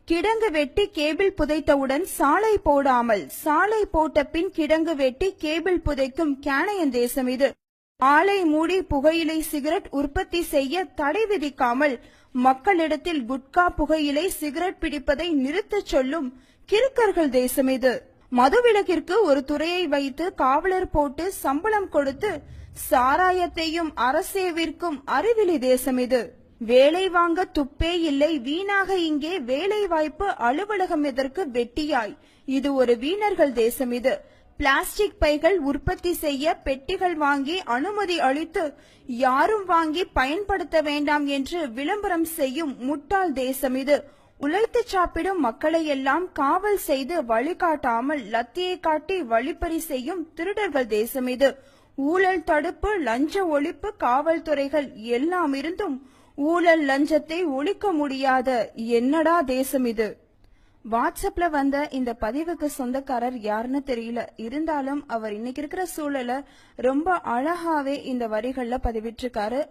கிடங்கு வெட்டி கேபிள் புதைத்தவுடன் சாலை போடாமல், சாலை போட்ட பின் கிடங்கு வெட்டி கேபிள் புதைக்கும் கேனையன் தேசம் இது. ஆலை மூடி புகையிலை சிகரெட் உற்பத்தி செய்ய தடை விதிக்காமல் மக்களிடத்தில் குட்கா புகையிலை சிகரெட் பிடிப்பதை நிறுத்தச் சொல்லும் கிறுக்கர்கள் தேசம் இது. மதுவிலக்கிற்கு ஒரு துறையை வைத்து காவலர் போட்டு சம்பளம் கொடுத்து சாராயத்தையும் அரசே விற்கும் அறிவிலி தேசம் இது. வேலை வாங்க துப்பே இல்லை, வீணாக இங்கே வேலை வாய்ப்பு அலுவலகம் எதற்கு வெட்டியாய். இது ஒரு வீணர்கள் தேசம் இது. பிளாஸ்டிக் பைகள் உற்பத்தி செய்ய பெட்டிகள் வாங்கி அனுமதி அளித்து யாரும் வாங்கி பயன்படுத்த வேண்டாம் என்று விளம்பரம் செய்யும் முட்டாள் தேசம் இது. உழைத்து சாப்பிடும் மக்களை எல்லாம் காவல் செய்து வழிகாட்டாமல் லத்தியை காட்டி வழிப்பறி செய்யும் திருடர்கள் தேசம் இது. ஊழல் தடுப்பு, லஞ்ச ஒழிப்பு காவல்துறைகள் எல்லாம் இருந்தும் ஊழல் லஞ்சத்தை ஒழிக்க முடியாத என்னடா தேசம் இது. வாட்ஸ்அப்ல வந்த இந்த பதிவுக்கு சொந்தக்காரர் யாருன்னு தெரியல. இருந்தாலும் அவர் இன்னைக்கு இருக்கிற சூழலை ரொம்ப அழகாவே இந்த வரிகள்ல பதிவிட்டிருக்காரு.